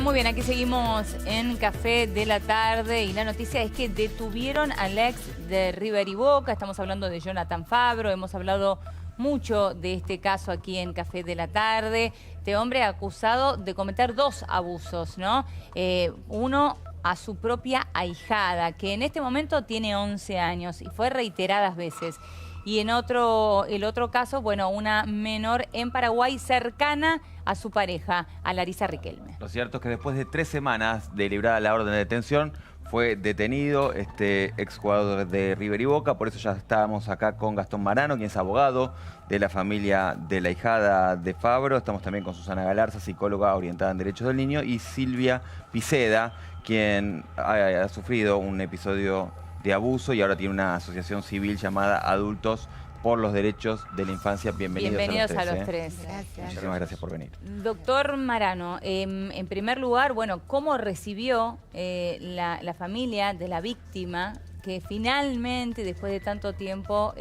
muy bien, aquí seguimos en Café de la Tarde y la noticia es que detuvieron al ex de River y Boca. Estamos hablando de Jonathan Fabro, hemos hablado mucho de este caso aquí en Café de la Tarde. Este hombre acusado de cometer dos abusos, ¿no? Uno a su propia ahijada, que en este momento tiene 11 años y fue reiteradas veces. Y en el otro caso, bueno, una menor en Paraguay cercana a su pareja, a Larisa Riquelme. Lo cierto es que después de 3 semanas de librada la orden de detención, fue detenido este exjugador de River y Boca. Por eso ya estábamos acá con Gastón Marano, quien es abogado de la familia de la ahijada de Fabro. Estamos también con Susana Galarza, psicóloga orientada en derechos del niño, y Silvia Piceda, quien ha sufrido un episodio de abuso y ahora tiene una asociación civil llamada Adultos por los Derechos de la Infancia. Bienvenidos a los tres. Gracias. Muchísimas gracias por venir. Doctor Marano, en primer lugar, bueno, ¿cómo recibió la familia de la víctima que finalmente, después de tanto tiempo,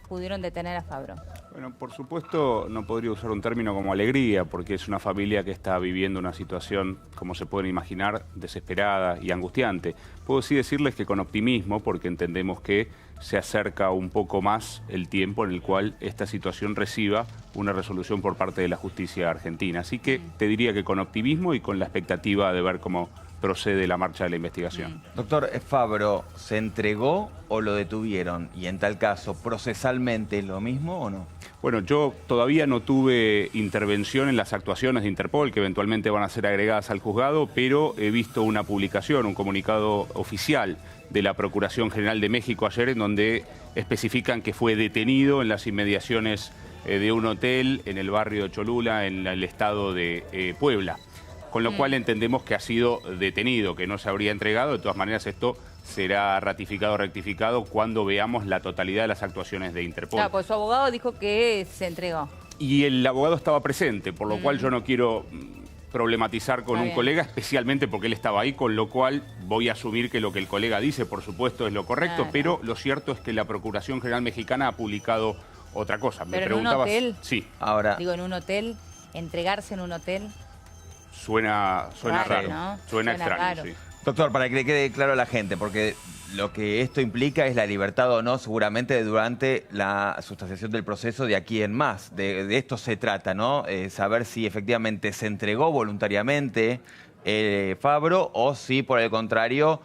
pudieron detener a Fabro? Bueno, por supuesto no podría usar un término como alegría, porque es una familia que está viviendo una situación, como se pueden imaginar, desesperada y angustiante. Puedo sí decirles que con optimismo, porque entendemos que se acerca un poco más el tiempo en el cual esta situación reciba una resolución por parte de la justicia argentina. Así que te diría que con optimismo y con la expectativa de ver cómo procede la marcha de la investigación. Doctor, ¿Fabro se entregó o lo detuvieron? Y en tal caso, ¿procesalmente lo mismo o no? Bueno, yo todavía no tuve intervención en las actuaciones de Interpol, que eventualmente van a ser agregadas al juzgado, pero he visto una publicación, un comunicado oficial de la Procuración General de México ayer, en donde especifican que fue detenido en las inmediaciones de un hotel en el barrio de Cholula, en el estado de Puebla. Con lo cual entendemos que ha sido detenido, que no se habría entregado. De todas maneras, esto será ratificado o rectificado cuando veamos la totalidad de las actuaciones de Interpol. Claro, pues su abogado dijo que se entregó. Y el abogado estaba presente, por lo cual yo no quiero problematizar con un colega, especialmente porque él estaba ahí, con lo cual voy a asumir que lo que el colega dice, por supuesto, es lo correcto, pero lo cierto es que la Procuración General Mexicana ha publicado otra cosa. ¿Pero me preguntabas, en un hotel? Sí. Ahora, digo, en un hotel, entregarse en un hotel. Suena raro, ¿no? Suena extraño, raro. Sí. Doctor, para que le quede claro a la gente, porque lo que esto implica es la libertad o no, seguramente durante la sustanciación del proceso de aquí en más. De esto se trata, ¿no? Saber si efectivamente se entregó voluntariamente Fabro o si, por el contrario,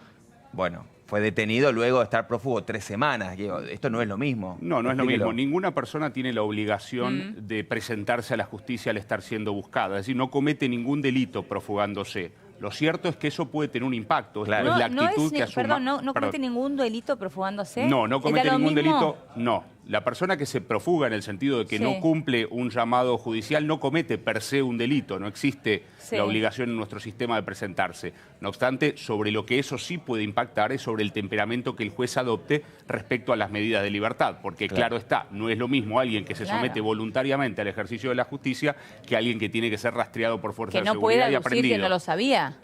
bueno, fue detenido luego de estar prófugo 3 semanas. Esto no es lo mismo. No es lo mismo. Ninguna persona tiene la obligación de presentarse a la justicia al estar siendo buscada. Es decir, no comete ningún delito profugándose. Lo cierto es que eso puede tener un impacto. Claro. Es la actitud que asuma. Perdón, ¿no comete ningún delito profugándose? No comete ningún delito. No. La persona que se profuga en el sentido de que no cumple un llamado judicial no comete per se un delito. No existe la obligación en nuestro sistema de presentarse. No obstante, sobre lo que eso sí puede impactar es sobre el temperamento que el juez adopte respecto a las medidas de libertad. Porque claro está, no es lo mismo alguien que se somete voluntariamente al ejercicio de la justicia que alguien que tiene que ser rastreado por fuerza de seguridad y aprendido. Que no puede aducir que no lo sabía.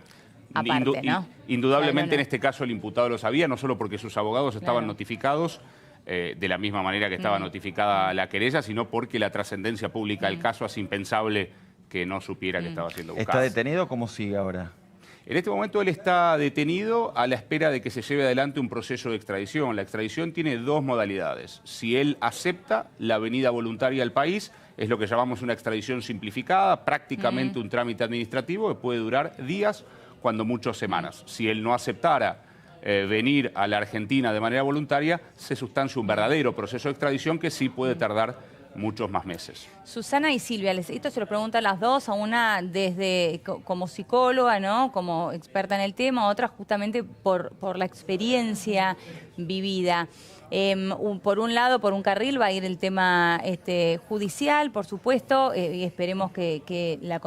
Aparte, ¿no? Indudablemente en este caso el imputado lo sabía, no solo porque sus abogados estaban notificados de la misma manera que estaba notificada la querella, sino porque la trascendencia pública del caso hace impensable que no supiera que estaba siendo buscado. ¿Está detenido? ¿Cómo sigue ahora? En este momento él está detenido a la espera de que se lleve adelante un proceso de extradición. La extradición tiene 2 modalidades. Si él acepta la venida voluntaria al país, es lo que llamamos una extradición simplificada, prácticamente un trámite administrativo que puede durar días, cuando mucho semanas. Si él no aceptara venir a la Argentina de manera voluntaria, se sustancia un verdadero proceso de extradición que sí puede tardar muchos más meses. Susana y Silvia, esto se lo pregunto a las dos, a una desde como psicóloga, ¿no? Como experta en el tema, a otra justamente por la experiencia vivida. Por un lado, por un carril va a ir el tema judicial, por supuesto, y esperemos que la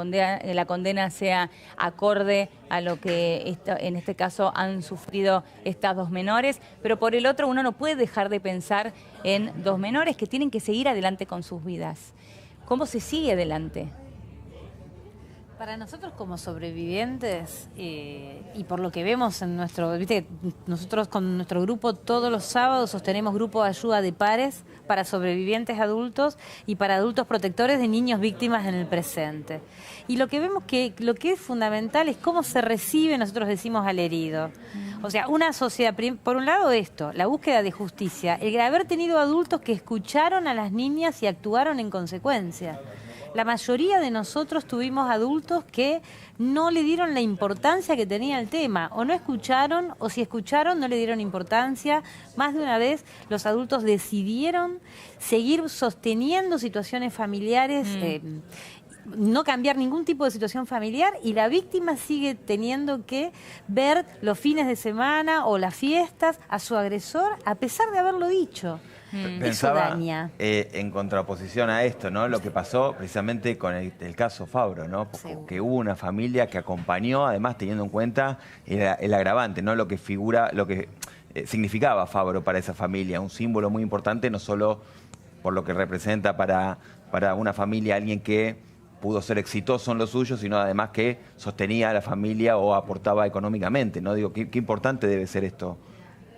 condena sea acorde a lo que en este caso han sufrido estas 2 menores, pero por el otro uno no puede dejar de pensar en 2 menores que tienen que seguir adelante con sus vidas. ¿Cómo se sigue adelante? Para nosotros como sobrevivientes, y por lo que vemos en nuestro, viste, nosotros con nuestro grupo todos los sábados sostenemos grupos de ayuda de pares para sobrevivientes adultos y para adultos protectores de niños víctimas en el presente. Y lo que vemos que lo que es fundamental es cómo se recibe, nosotros decimos, al herido. O sea, una sociedad, por un lado esto, la búsqueda de justicia, el haber tenido adultos que escucharon a las niñas y actuaron en consecuencia. La mayoría de nosotros tuvimos adultos que no le dieron la importancia que tenía el tema, o no escucharon, o si escucharon no le dieron importancia. Más de una vez los adultos decidieron seguir sosteniendo situaciones familiares, no cambiar ningún tipo de situación familiar, y la víctima sigue teniendo que ver los fines de semana o las fiestas a su agresor a pesar de haberlo dicho. Pensaba en contraposición a esto, ¿no? Lo que pasó precisamente con el caso Fabro, ¿no? Que hubo una familia que acompañó, además teniendo en cuenta el agravante, ¿no? Lo que figura, lo que significaba Fabro para esa familia, un símbolo muy importante, no solo por lo que representa para una familia, alguien que pudo ser exitoso en lo suyo, sino además que sostenía a la familia o aportaba económicamente, ¿no? Digo, qué importante debe ser esto.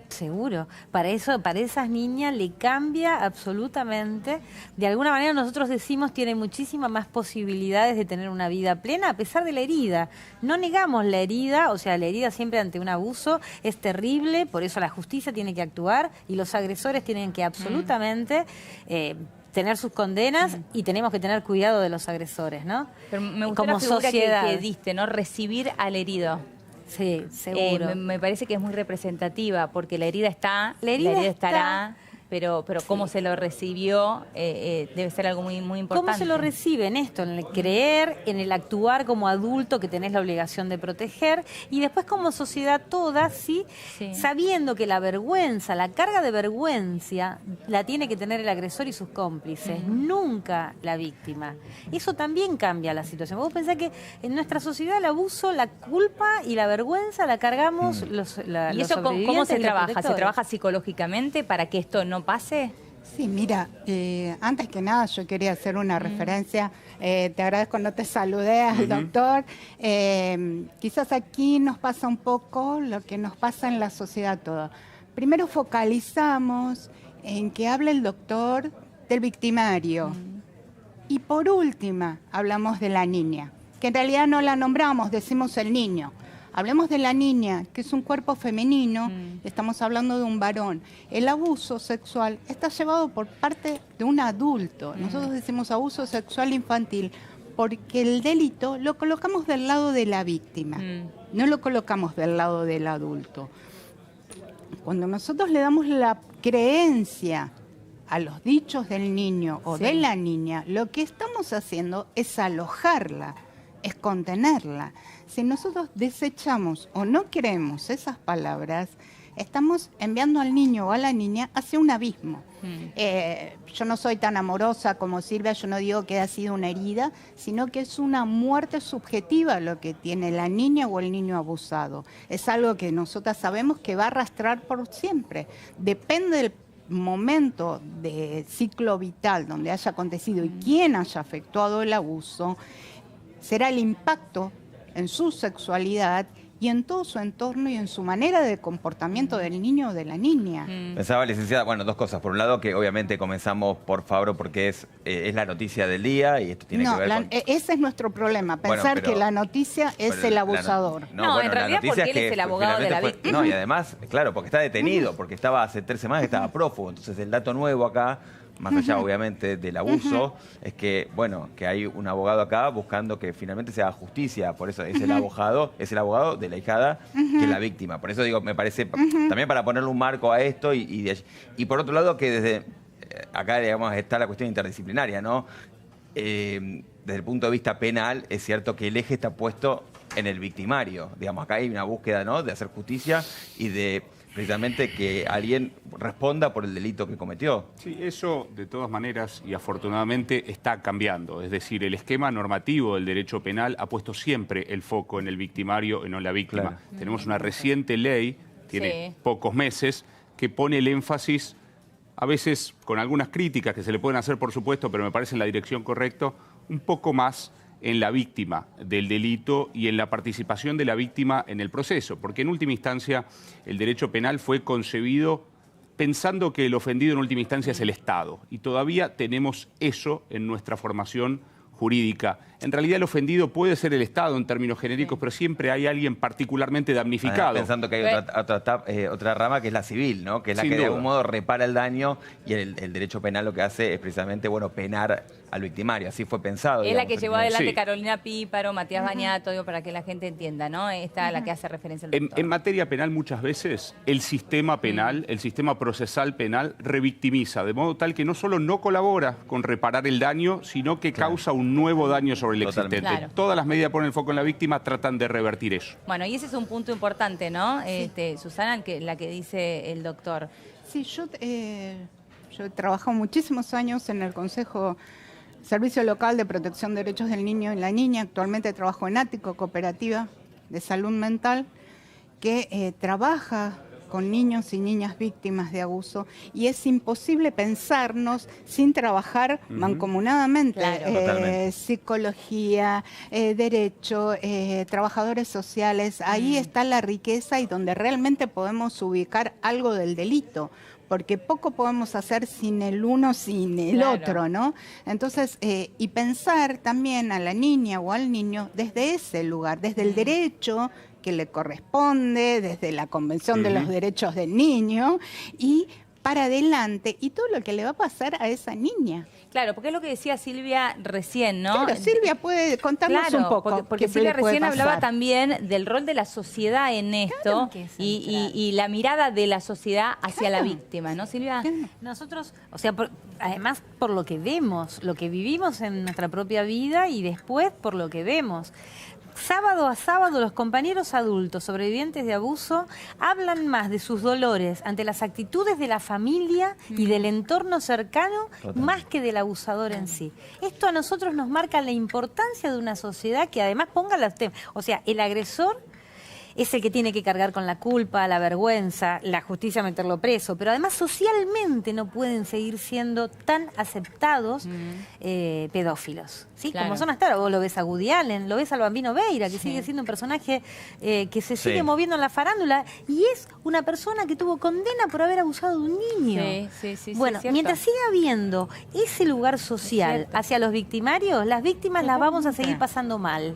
Seguro. Para esas niñas le cambia absolutamente. De alguna manera nosotros decimos tiene muchísimas más posibilidades de tener una vida plena a pesar de la herida. No negamos la herida, o sea, la herida siempre ante un abuso es terrible, por eso la justicia tiene que actuar y los agresores tienen que absolutamente tener sus condenas y tenemos que tener cuidado de los agresores, ¿no? Pero me gustó como la figura sociedad que diste, ¿no? Recibir al herido. Sí, seguro. Me parece que es muy representativa, porque la herida está, la herida estará, pero cómo se lo recibió debe ser algo muy, muy importante. ¿Cómo se lo recibe en esto? En el creer, en el actuar como adulto que tenés la obligación de proteger, y después como sociedad toda, ¿sí? Sabiendo que la vergüenza, la carga de vergüenza la tiene que tener el agresor y sus cómplices, nunca la víctima. Eso también cambia la situación. Vos pensás que en nuestra sociedad el abuso, la culpa y la vergüenza la cargamos los ¿Y eso cómo se trabaja? ¿Se trabaja psicológicamente para que esto no pase? Sí, mira, antes que nada yo quería hacer una referencia, te agradezco, no te saludé al doctor, quizás aquí nos pasa un poco lo que nos pasa en la sociedad toda. Primero focalizamos en que habla el doctor del victimario y por última hablamos de la niña, que en realidad no la nombramos, decimos el niño. Hablemos de la niña, que es un cuerpo femenino, estamos hablando de un varón. El abuso sexual está llevado por parte de un adulto. Nosotros decimos abuso sexual infantil porque el delito lo colocamos del lado de la víctima, no lo colocamos del lado del adulto. Cuando nosotros le damos la creencia a los dichos del niño o de la niña, lo que estamos haciendo es alojarla, es contenerla. Si nosotros desechamos o no creemos esas palabras, estamos enviando al niño o a la niña hacia un abismo. Yo no soy tan amorosa como Silvia, yo no digo que ha sido una herida, sino que es una muerte subjetiva lo que tiene la niña o el niño abusado. Es algo que nosotras sabemos que va a arrastrar por siempre. Depende del momento de ciclo vital donde haya acontecido y quién haya efectuado el abuso, será el impacto en su sexualidad y en todo su entorno y en su manera de comportamiento del niño o de la niña. Pensaba, licenciada, bueno, dos cosas. Por un lado, que obviamente comenzamos por Fabro porque es la noticia del día y esto tiene que ver con... Ese es nuestro problema, pensar que la noticia es el abusador. No, en realidad porque él es el abogado de la víctima. No, y además, claro, porque está detenido, porque estaba hace 3 semanas que estaba prófugo. Entonces el dato nuevo acá, más allá obviamente del abuso, es que, bueno, que hay un abogado acá buscando que finalmente se haga justicia, por eso es el abogado de la hijada que es la víctima. Por eso digo, me parece, también para ponerle un marco a esto y por otro lado que desde acá, digamos, está la cuestión interdisciplinaria, ¿no? Desde el punto de vista penal, es cierto que el eje está puesto en el victimario. Digamos, acá hay una búsqueda, ¿no?, de hacer justicia y de precisamente que alguien responda por el delito que cometió. Sí, eso de todas maneras y afortunadamente está cambiando. Es decir, el esquema normativo del derecho penal ha puesto siempre el foco en el victimario y no en la víctima. Claro. Tenemos una reciente ley, tiene pocos meses, que pone el énfasis, a veces con algunas críticas que se le pueden hacer por supuesto, pero me parece en la dirección correcta, un poco más en la víctima del delito y en la participación de la víctima en el proceso, porque en última instancia el derecho penal fue concebido pensando que el ofendido en última instancia es el Estado, y todavía tenemos eso en nuestra formación jurídica. En realidad el ofendido puede ser el Estado en términos genéricos, pero siempre hay alguien particularmente damnificado. Pensando que hay otra rama que es la civil, ¿no? Que es la Sin que de duda. algún modo repara el daño, y el derecho penal lo que hace es precisamente, bueno, penar al victimario. Así fue pensado. Es la que digamos, llevó adelante Sí. Carolina Píparo, Matías Bañato, digo, para que la gente entienda, ¿no? Esta es la que hace referencia al doctor. En materia penal muchas veces el sistema penal, el sistema procesal penal revictimiza, de modo tal que no solo no colabora con reparar el daño, sino que causa un nuevo daño sobre el Totalmente. existente. Claro. Todas las medidas ponen el foco en la víctima, tratan de revertir eso. Bueno, y ese es un punto importante, ¿no? Susana, la que dice el doctor. Sí, yo he trabajado muchísimos años en el Consejo Servicio Local de Protección de Derechos del Niño y la Niña. Actualmente trabajo en Ático, Cooperativa de Salud Mental, que trabaja con niños y niñas víctimas de abuso, y es imposible pensarnos sin trabajar mancomunadamente. Claro. Totalmente. Psicología, derecho, trabajadores sociales, ahí está la riqueza y donde realmente podemos ubicar algo del delito, porque poco podemos hacer sin el uno, sin el Claro. otro, ¿no? Entonces, y pensar también a la niña o al niño desde ese lugar, desde el derecho que le corresponde, desde la Convención de los Derechos del Niño, y para adelante, y todo lo que le va a pasar a esa niña. Claro, porque es lo que decía Silvia recién, ¿no? Claro, Silvia puede contarnos Claro, un poco. porque qué Silvia le puede recién hablaba pasar. también del rol de la sociedad en esto Claro que es y la mirada de la sociedad hacia la víctima, ¿no, Silvia? Nosotros, o sea, además por lo que vemos, lo que vivimos en nuestra propia vida y después por lo que vemos. Sábado a sábado los compañeros adultos sobrevivientes de abuso hablan más de sus dolores ante las actitudes de la familia y del entorno cercano más que del abusador en sí. Esto a nosotros nos marca la importancia de una sociedad que además ponga los temas. O sea, el agresor es el que tiene que cargar con la culpa, la vergüenza, la justicia meterlo preso, pero además socialmente no pueden seguir siendo tan aceptados pedófilos, ¿sí? Claro. Como son hasta ahora. Vos lo ves a Woody Allen, lo ves al Bambino Veira, que sigue siendo un personaje que se sigue moviendo en la farándula, y es una persona que tuvo condena por haber abusado de un niño. Sí, Bueno, cierto. mientras siga habiendo ese lugar social Cierto. hacia los victimarios, las víctimas las vamos a seguir pasando mal.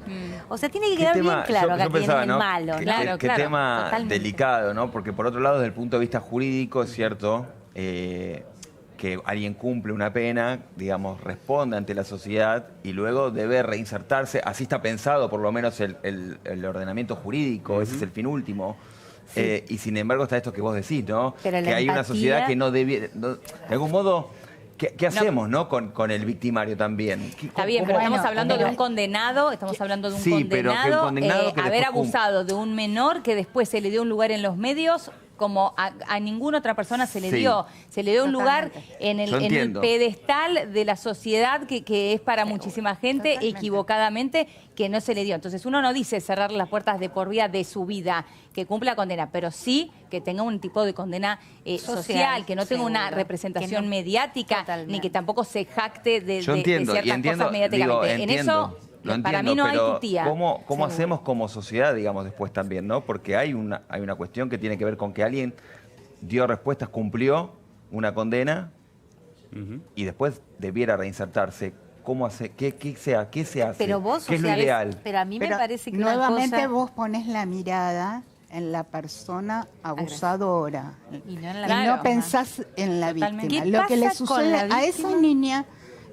O sea, tiene que quedar bien claro acá quién es el malo, ¿no? Claro, Qué claro, tema totalmente. delicado, ¿no? Porque por otro lado, desde el punto de vista jurídico, es cierto que alguien cumple una pena, digamos, responde ante la sociedad y luego debe reinsertarse. Así está pensado, por lo menos, el ordenamiento jurídico, ese es el fin último. Y sin embargo está esto que vos decís, ¿no? Pero la que hay una empatía- sociedad que no debe... de algún modo... ¿Qué hacemos, no? Con el victimario también. Está bien, pero Bueno, estamos hablando de pero- un condenado, estamos hablando de un Sí, pero que un condenado, condenado que haber después abusado de un menor que después se le dio un lugar en los medios como a ninguna otra persona se le Sí. dio. Se le dio un lugar en Yo el entiendo. pedestal de la sociedad que es para muchísima gente, Totalmente. equivocadamente, que no se le dio. Entonces uno no dice cerrar las puertas de por vida de su vida, que cumpla condena, pero sí que tenga un tipo de condena social, que no tenga una seguro. representación Que no- mediática, Totalmente. ni que tampoco se jacte de Yo entiendo, ciertas y entiendo, cosas mediáticamente. digo, En entiendo, eso, lo para mí entiendo, no hay pero tutía. ¿cómo Seguro. hacemos como sociedad, digamos, después también, ¿no? Porque hay una cuestión que tiene que ver con que alguien dio respuestas, cumplió una condena y después debiera reinsertarse. ¿Cómo hace? ¿Qué se hace? Pero vos, ¿Qué o es lo sea, ideal? pero a mí Pero me parece que nuevamente una cosa... vos pones la mirada en la persona abusadora Y no en la y Claro. no pensás en la Totalmente. víctima. ¿Qué Lo que le pasa con sucede la a esa víctima? niña,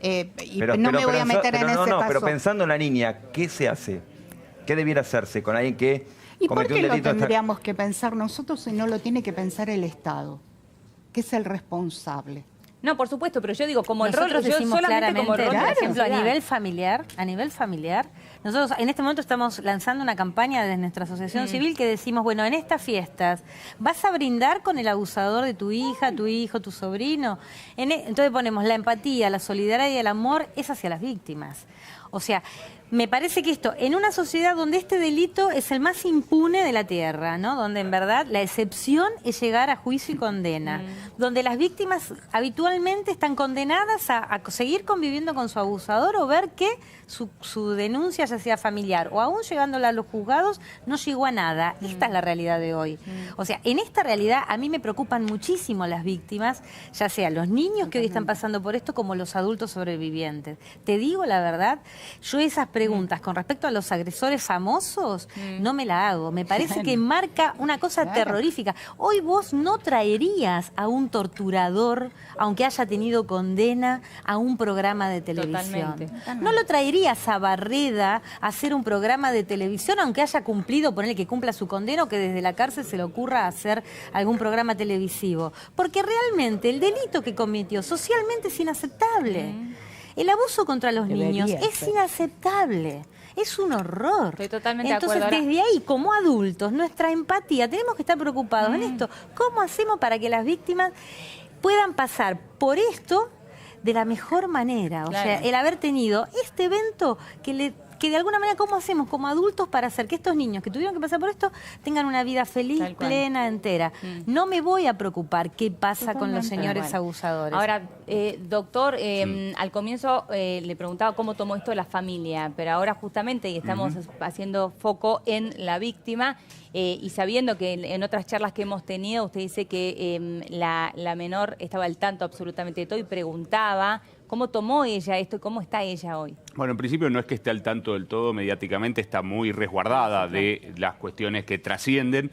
y no me voy a meter en ese caso. pero pensando en la niña, ¿qué se hace? ¿Qué debiera hacerse con alguien que ¿Y por cometió qué un lo delito? tendríamos que pensar nosotros si no lo tiene que pensar el Estado, que es el responsable? No, por supuesto, pero yo digo, como el rol, Nosotros yo decimos solamente como el claramente, rol de por la ejemplo, a sociedad. nivel familiar, nosotros en este momento estamos lanzando una campaña desde nuestra asociación civil que decimos, bueno, en estas fiestas, ¿vas a brindar con el abusador de tu hija, tu hijo, tu sobrino? Entonces ponemos la empatía, la solidaridad y el amor es hacia las víctimas. O sea, me parece que esto, en una sociedad donde este delito es el más impune de la tierra, ¿no? Donde en verdad la excepción es llegar a juicio y condena, donde las víctimas habitualmente están condenadas a seguir conviviendo con su abusador o ver que su denuncia, ya sea familiar o aún llegándola a los juzgados, no llegó a nada. Esta es la realidad de hoy. O sea, en esta realidad a mí me preocupan muchísimo las víctimas, ya sea los niños que hoy están pasando por esto como los adultos sobrevivientes. Te digo la verdad, yo esas preguntas con respecto a los agresores famosos no me la hago. Me parece que marca una cosa terrorífica. Hoy vos no traerías a un torturador, aunque haya tenido condena, a un programa de televisión. No lo traerías a Barreda a hacer un programa de televisión, aunque haya cumplido, ponerle que cumpla su condena o que desde la cárcel se le ocurra hacer algún programa televisivo. Porque realmente el delito que cometió socialmente es inaceptable. El abuso contra los niños es inaceptable. Es un horror. Estoy totalmente de Entonces, acuerdo. desde ahí, como adultos, nuestra empatía, tenemos que estar preocupados en esto. ¿Cómo hacemos para que las víctimas puedan pasar por esto de la mejor manera? O sea, el haber tenido este evento que de alguna manera, ¿cómo hacemos como adultos para hacer que estos niños que tuvieron que pasar por esto tengan una vida feliz, plena, entera? No me voy a preocupar qué pasa con los señores abusadores. Ahora, doctor, al comienzo le preguntaba cómo tomó esto la familia, pero ahora justamente, y estamos haciendo foco en la víctima, y sabiendo que en otras charlas que hemos tenido, usted dice que la menor estaba al tanto absolutamente de todo y preguntaba cómo tomó ella esto y cómo está ella hoy. Bueno, en principio no es que esté al tanto del todo, mediáticamente está muy resguardada de las cuestiones que trascienden,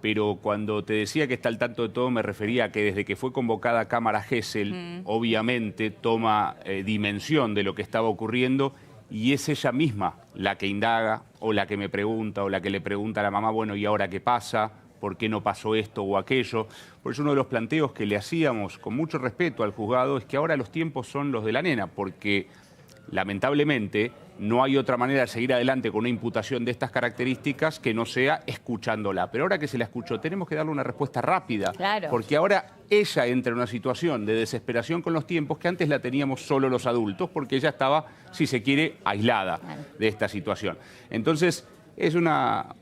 pero cuando te decía que está al tanto de todo me refería a que desde que fue convocada Cámara Gesell, obviamente toma dimensión de lo que estaba ocurriendo y es ella misma la que indaga o la que me pregunta o la que le pregunta a la mamá, bueno, ¿y ahora qué pasa? ¿Por qué no pasó esto o aquello? Por eso uno de los planteos que le hacíamos con mucho respeto al juzgado es que ahora los tiempos son los de la nena, porque lamentablemente no hay otra manera de seguir adelante con una imputación de estas características que no sea escuchándola. Pero ahora que se la escuchó, tenemos que darle una respuesta rápida, porque ahora ella entra en una situación de desesperación con los tiempos que antes la teníamos solo los adultos, porque ella estaba, si se quiere, aislada de esta situación. Entonces, es una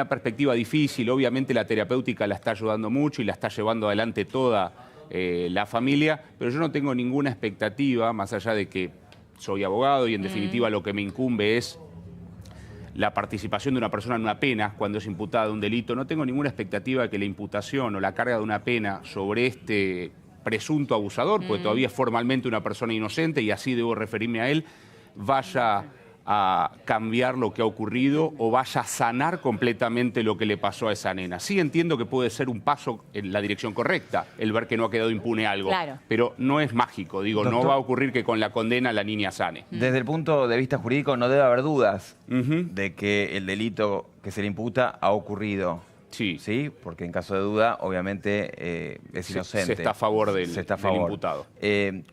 perspectiva difícil. Obviamente la terapéutica la está ayudando mucho y la está llevando adelante toda la familia, pero yo no tengo ninguna expectativa, más allá de que soy abogado y en definitiva lo que me incumbe es la participación de una persona en una pena cuando es imputada de un delito. No tengo ninguna expectativa de que la imputación o la carga de una pena sobre este presunto abusador, porque todavía es formalmente una persona inocente y así debo referirme a él, vaya a cambiar lo que ha ocurrido o vaya a sanar completamente lo que le pasó a esa nena. Sí entiendo que puede ser un paso en la dirección correcta, el ver que no ha quedado impune algo, pero no es mágico, digo, doctor, no va a ocurrir que con la condena la niña sane. Desde el punto de vista jurídico no debe haber dudas de que el delito que se le imputa ha ocurrido. Sí, porque en caso de duda, obviamente, es inocente. Se está a favor del imputado.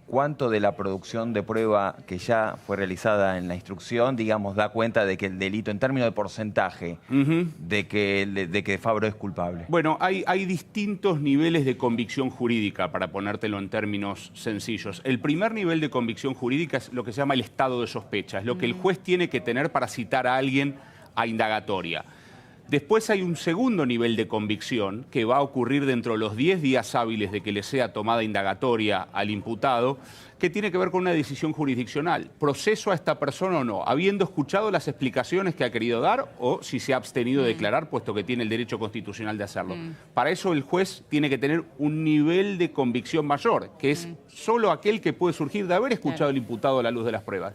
¿Cuánto de la producción de prueba que ya fue realizada en la instrucción, digamos, da cuenta de que el delito, en términos de porcentaje, de que Fabro es culpable? Bueno, hay distintos niveles de convicción jurídica, para ponértelo en términos sencillos. El primer nivel de convicción jurídica es lo que se llama el estado de sospecha, es lo que el juez tiene que tener para citar a alguien a indagatoria. Después hay un segundo nivel de convicción que va a ocurrir dentro de los 10 días hábiles de que le sea tomada indagatoria al imputado, que tiene que ver con una decisión jurisdiccional. ¿Proceso a esta persona o no? Habiendo escuchado las explicaciones que ha querido dar o si se ha abstenido de declarar, puesto que tiene el derecho constitucional de hacerlo. Para eso el juez tiene que tener un nivel de convicción mayor, que es solo aquel que puede surgir de haber escuchado al imputado a la luz de las pruebas.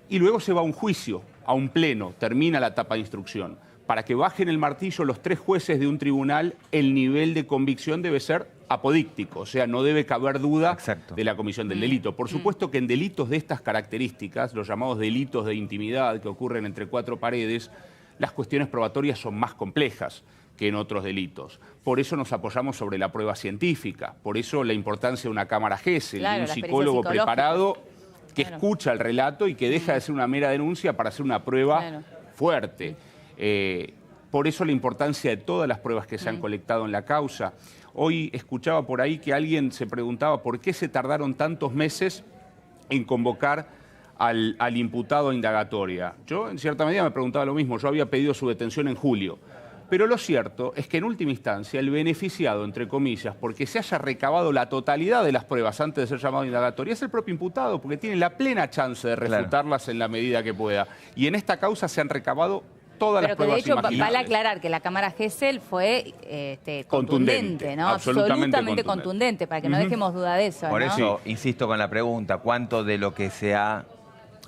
Y luego se va a un juicio, a un pleno, termina la etapa de instrucción. Para que bajen el martillo los 3 jueces de un tribunal, el nivel de convicción debe ser apodíctico, o sea, no debe caber duda de la comisión del delito. Por supuesto que en delitos de estas características, los llamados delitos de intimidad que ocurren entre 4 paredes, las cuestiones probatorias son más complejas que en otros delitos. Por eso nos apoyamos sobre la prueba científica, por eso la importancia de una cámara Gesell, de un psicólogo preparado que escucha el relato y que deja de ser una mera denuncia para hacer una prueba fuerte. Por eso la importancia de todas las pruebas que se han colectado en la causa. Hoy escuchaba por ahí que alguien se preguntaba por qué se tardaron tantos meses en convocar al imputado a indagatoria. Yo, en cierta medida, me preguntaba lo mismo. Yo había pedido su detención en julio. Pero lo cierto es que en última instancia el beneficiado, entre comillas, porque se haya recabado la totalidad de las pruebas antes de ser llamado a indagatoria, es el propio imputado, porque tiene la plena chance de refutarlas en la medida que pueda. Y en esta causa se han recabado todas las pruebas imaginables. Pero que de hecho vale aclarar que la cámara Gesell fue contundente, ¿no? Absolutamente contundente, para que no dejemos duda de eso. Por ¿no? eso, insisto con la pregunta, ¿cuánto de lo que se ha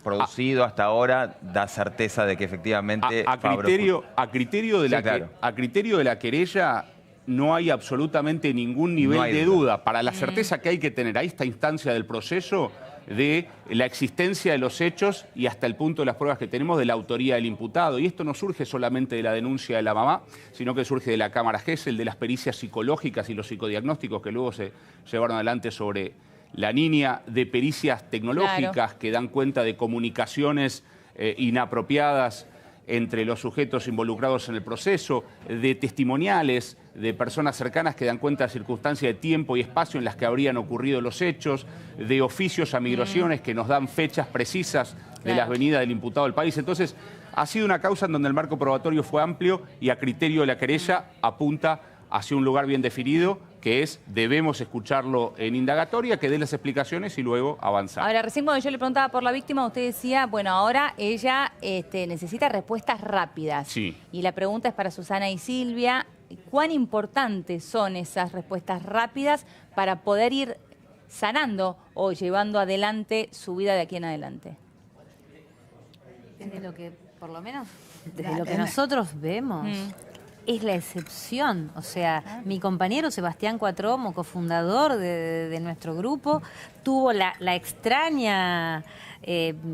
producido hasta ahora da certeza de que efectivamente a criterio de la querella no hay absolutamente ningún nivel de duda para la certeza que hay que tener a esta instancia del proceso de la existencia de los hechos y hasta el punto de las pruebas que tenemos de la autoría del imputado. Y esto no surge solamente de la denuncia de la mamá, sino que surge de la cámara Gesell, de las pericias psicológicas y los psicodiagnósticos que luego se llevaron adelante sobre la niña, de pericias tecnológicas que dan cuenta de comunicaciones inapropiadas entre los sujetos involucrados en el proceso, de testimoniales de personas cercanas que dan cuenta de circunstancias de tiempo y espacio en las que habrían ocurrido los hechos, de oficios a migraciones que nos dan fechas precisas de las venidas del imputado al país. Entonces, ha sido una causa en donde el marco probatorio fue amplio y a criterio de la querella apunta hacia un lugar bien definido, que es, debemos escucharlo en indagatoria, que dé las explicaciones y luego avanzar. Ahora, recién cuando yo le preguntaba por la víctima, usted decía, bueno, ahora ella necesita respuestas rápidas. Sí. Y la pregunta es para Susana y Silvia, ¿cuán importantes son esas respuestas rápidas para poder ir sanando o llevando adelante su vida de aquí en adelante? Desde lo que, por lo menos, desde lo que nosotros vemos, es la excepción. O sea, mi compañero Sebastián Cuatromo, cofundador de nuestro grupo, tuvo la extraña,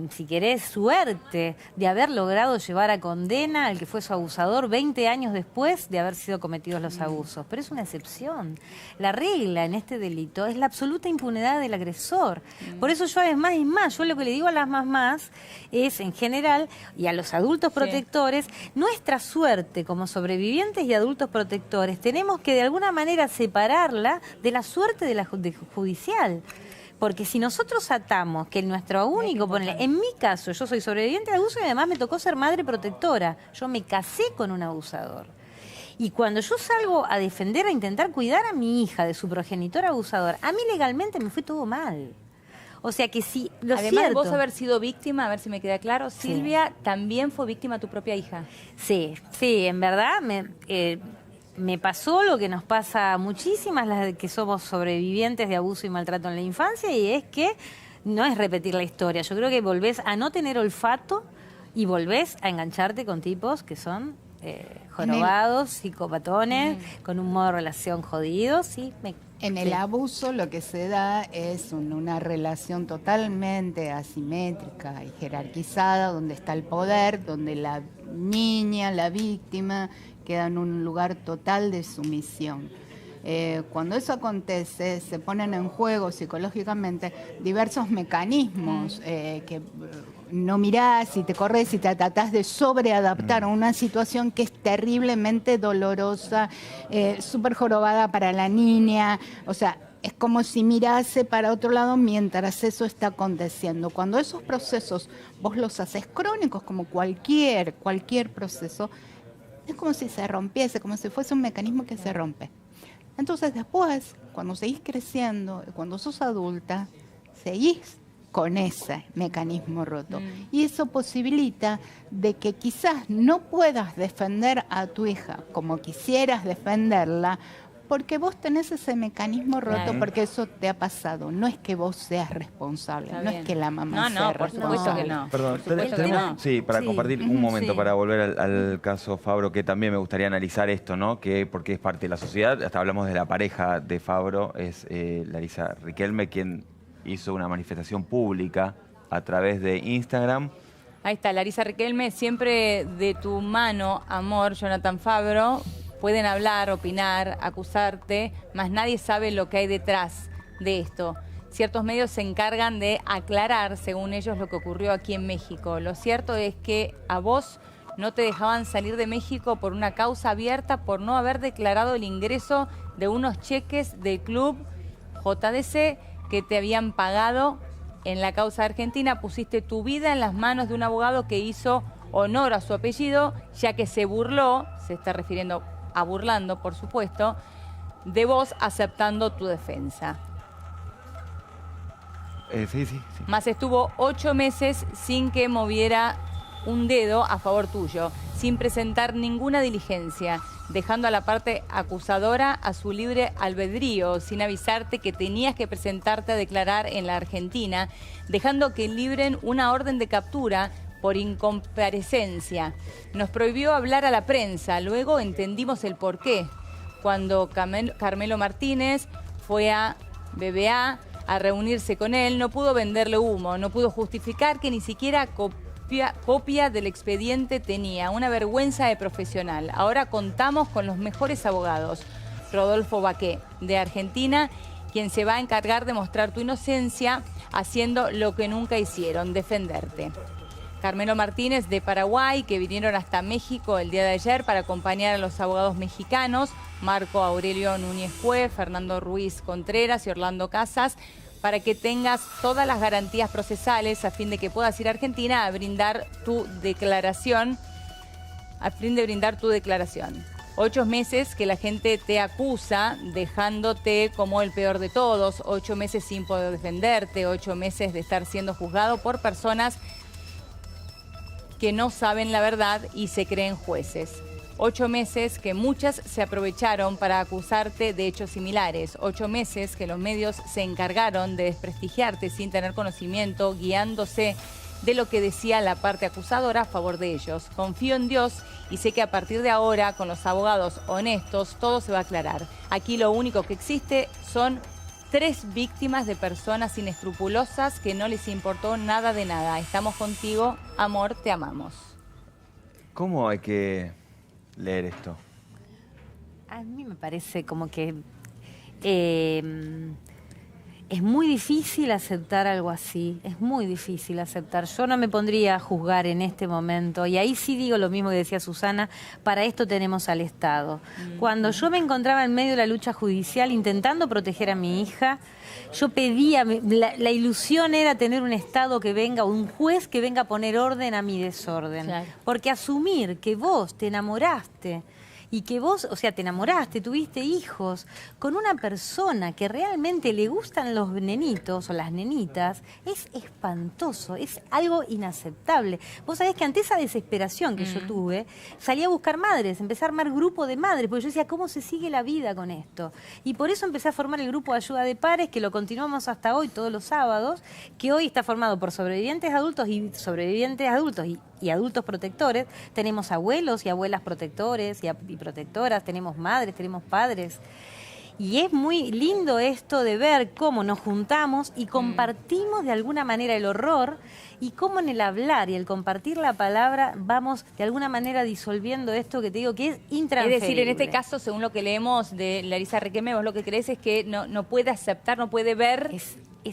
si querés, suerte de haber logrado llevar a condena al que fue su abusador 20 años después de haber sido cometidos los abusos. Pero es una excepción. La regla en este delito es la absoluta impunidad del agresor. Por eso yo, además, yo lo que le digo a las mamás es, en general, y a los adultos protectores, nuestra suerte como sobrevivientes y adultos protectores, tenemos que de alguna manera separarla de la suerte de la judicial. Porque si nosotros atamos que nuestro único, en mi caso, yo soy sobreviviente de abuso y además me tocó ser madre protectora. Yo me casé con un abusador. Y cuando yo salgo a defender, a intentar cuidar a mi hija de su progenitor abusador, a mí legalmente me fue todo mal. O sea que sí, Además, vos haber sido víctima, a ver si me queda claro, Silvia, también fue víctima tu propia hija. Sí, en verdad me pasó lo que nos pasa a muchísimas las que somos sobrevivientes de abuso y maltrato en la infancia, y es que no es repetir la historia. Yo creo que volvés a no tener olfato y volvés a engancharte con tipos que son jorobados, psicopatones, con un modo de relación jodido. En el abuso lo que se da es una relación totalmente asimétrica y jerarquizada, donde está el poder, donde la niña, la víctima, queda en un lugar total de sumisión. Cuando eso acontece, se ponen en juego psicológicamente diversos mecanismos que no mirás y te corres y te tratás de sobreadaptar a una situación que es terriblemente dolorosa, súper jorobada para la niña. O sea, es como si mirase para otro lado mientras eso está aconteciendo. Cuando esos procesos vos los haces crónicos, como cualquier proceso, es como si se rompiese, como si fuese un mecanismo que se rompe. Entonces después, cuando seguís creciendo, cuando sos adulta, seguís con ese mecanismo roto. Y eso posibilita de que quizás no puedas defender a tu hija como quisieras defenderla, porque vos tenés ese mecanismo roto, porque eso te ha pasado. No es que vos seas responsable, no es que la mamá sea por responsable. supuesto que no. Perdón, tenemos, sí, para compartir un momento, para volver al caso Fabro, que también me gustaría analizar esto, ¿no? Porque es parte de la sociedad. Hasta hablamos de la pareja de Fabro, es Larisa Riquelme, quien hizo una manifestación pública a través de Instagram. Ahí está, Larisa Riquelme, siempre de tu mano, amor, Jonathan Fabro. Pueden hablar, opinar, acusarte, mas nadie sabe lo que hay detrás de esto. Ciertos medios se encargan de aclarar, según ellos, lo que ocurrió aquí en México. Lo cierto es que a vos no te dejaban salir de México por una causa abierta, por no haber declarado el ingreso de unos cheques del club JDC que te habían pagado en la causa argentina, pusiste tu vida en las manos de un abogado que hizo honor a su apellido, ya que se burló, se está refiriendo a burlando, por supuesto, de vos aceptando tu defensa. Sí. Más estuvo 8 meses sin que moviera un dedo a favor tuyo, sin presentar ninguna diligencia, dejando a la parte acusadora a su libre albedrío, sin avisarte que tenías que presentarte a declarar en la Argentina, dejando que libren una orden de captura por incomparecencia. Nos prohibió hablar a la prensa, luego entendimos el porqué. Cuando Carmelo Martínez fue a BBA a reunirse con él, no pudo venderle humo, no pudo justificar que ni siquiera copia del expediente tenía. Una vergüenza de profesional. Ahora contamos con los mejores abogados. Rodolfo Baqué, de Argentina, quien se va a encargar de mostrar tu inocencia haciendo lo que nunca hicieron, defenderte. Carmelo Martínez, de Paraguay, que vinieron hasta México el día de ayer para acompañar a los abogados mexicanos, Marco Aurelio Núñez Cue, Fernando Ruiz Contreras y Orlando Casas, para que tengas todas las garantías procesales a fin de que puedas ir a Argentina a brindar tu declaración, 8 meses que la gente te acusa, dejándote como el peor de todos, 8 meses sin poder defenderte, 8 meses de estar siendo juzgado por personas que no saben la verdad y se creen jueces. 8 meses que muchas se aprovecharon para acusarte de hechos similares. 8 meses que los medios se encargaron de desprestigiarte sin tener conocimiento, guiándose de lo que decía la parte acusadora a favor de ellos. Confío en Dios y sé que a partir de ahora, con los abogados honestos, todo se va a aclarar. Aquí lo único que existe son 3 víctimas de personas inescrupulosas que no les importó nada de nada. Estamos contigo, amor, te amamos. ¿Cómo hay que leer esto? A mí me parece como que es muy difícil aceptar algo así, es muy difícil aceptar. Yo no me pondría a juzgar en este momento, y ahí sí digo lo mismo que decía Susana, para esto tenemos al Estado. Cuando yo me encontraba en medio de la lucha judicial intentando proteger a mi hija, yo pedía, la ilusión era tener un Estado que venga, un juez que venga a poner orden a mi desorden. Claro. Porque asumir que vos te enamoraste, y que vos, o sea, te enamoraste, tuviste hijos con una persona que realmente le gustan los nenitos o las nenitas, es espantoso, es algo inaceptable. Vos sabés que ante esa desesperación que yo tuve, salí a buscar madres, empecé a armar grupo de madres, porque yo decía, ¿cómo se sigue la vida con esto? Y por eso empecé a formar el grupo de ayuda de pares, que lo continuamos hasta hoy, todos los sábados, que hoy está formado por sobrevivientes adultos y adultos protectores. Tenemos abuelos y abuelas protectores y protectoras, tenemos madres, tenemos padres. Y es muy lindo esto de ver cómo nos juntamos y compartimos de alguna manera el horror, y cómo en el hablar y el compartir la palabra vamos de alguna manera disolviendo esto que te digo que es intransferible. Es decir, en este caso, según lo que leemos de Larisa Riquelme, vos lo que crees es que no puede aceptar, no puede ver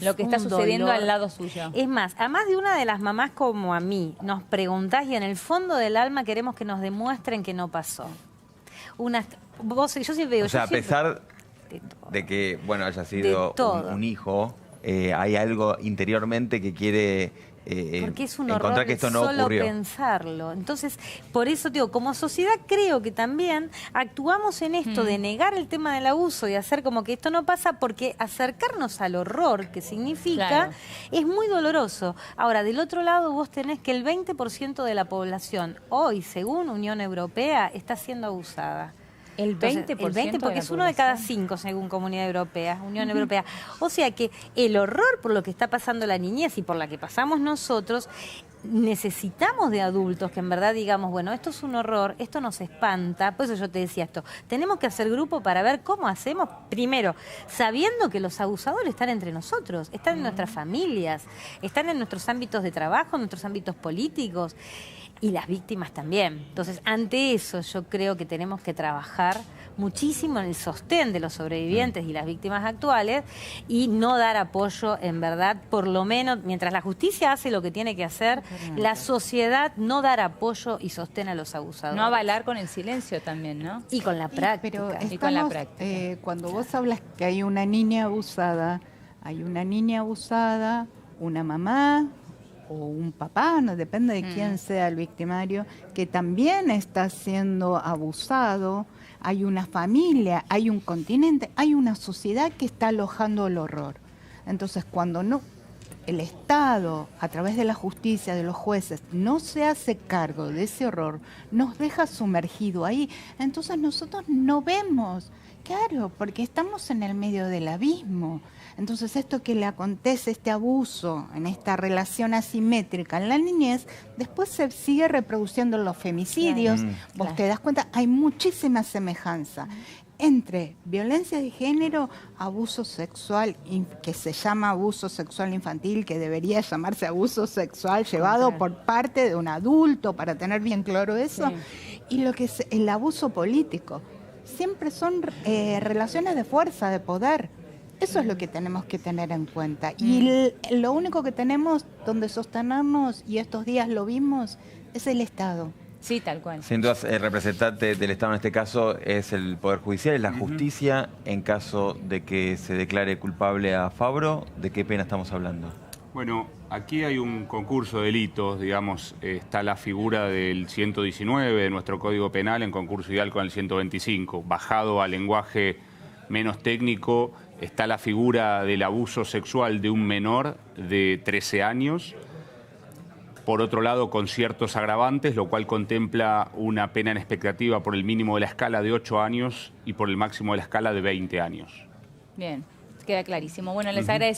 lo que está sucediendo al lado suyo. Es más, a más de una de las mamás como a mí, nos preguntás y en el fondo del alma queremos que nos demuestren que no pasó. Yo siempre veo... O sea, a pesar de que, bueno, haya sido un hijo, hay algo interiormente que quiere porque es un horror que esto no solo ocurrió. Pensarlo. Entonces, por eso digo, como sociedad creo que también actuamos en esto de negar el tema del abuso y hacer como que esto no pasa, porque acercarnos al horror que significa es muy doloroso. Ahora, del otro lado vos tenés que el 20% de la población hoy, según Unión Europea, está siendo abusada. El 20%, el 20 porque es uno de cada 5 según Comunidad Europea, Unión Europea. O sea que el horror por lo que está pasando la niñez y por la que pasamos nosotros, necesitamos de adultos que en verdad digamos, bueno, esto es un horror, esto nos espanta. Por eso yo te decía esto, tenemos que hacer grupo para ver cómo hacemos, primero, sabiendo que los abusadores están entre nosotros, están en nuestras familias, están en nuestros ámbitos de trabajo, en nuestros ámbitos políticos. Y las víctimas también. Entonces, ante eso yo creo que tenemos que trabajar muchísimo en el sostén de los sobrevivientes y las víctimas actuales y no dar apoyo, en verdad, por lo menos, mientras la justicia hace lo que tiene que hacer, la sociedad no dar apoyo y sostén a los abusadores. No avalar con el silencio también, ¿no? Y con la práctica. Pero y con la práctica. Cuando vos hablas que hay una niña abusada, una mamá o un papá, no depende de quién sea el victimario, que también está siendo abusado. Hay una familia, hay un continente, hay una sociedad que está alojando el horror. Entonces, cuando el Estado, a través de la justicia, de los jueces, no se hace cargo de ese horror, nos deja sumergido ahí, entonces nosotros no vemos. Claro, porque estamos en el medio del abismo. Entonces esto que le acontece, este abuso, en esta relación asimétrica en la niñez, después se sigue reproduciendo en los femicidios. Vos te das cuenta, hay muchísima semejanza entre violencia de género, abuso sexual, que se llama abuso sexual infantil, que debería llamarse abuso sexual llevado por parte de un adulto, para tener bien claro eso, y lo que es el abuso político. Siempre son relaciones de fuerza, de poder. Eso es lo que tenemos que tener en cuenta. Y lo único que tenemos donde sostenernos, y estos días lo vimos, es el Estado. Sí, tal cual. Sin duda, el representante del Estado en este caso es el Poder Judicial, es la justicia. En caso de que se declare culpable a Fabro, ¿de qué pena estamos hablando? Bueno, aquí hay un concurso de delitos, digamos, está la figura del 119 de nuestro Código Penal en concurso ideal con el 125. Bajado al lenguaje menos técnico, está la figura del abuso sexual de un menor de 13 años. Por otro lado, con ciertos agravantes, lo cual contempla una pena en expectativa por el mínimo de la escala de 8 años y por el máximo de la escala de 20 años. Bien, queda clarísimo. Bueno, les agradecemos.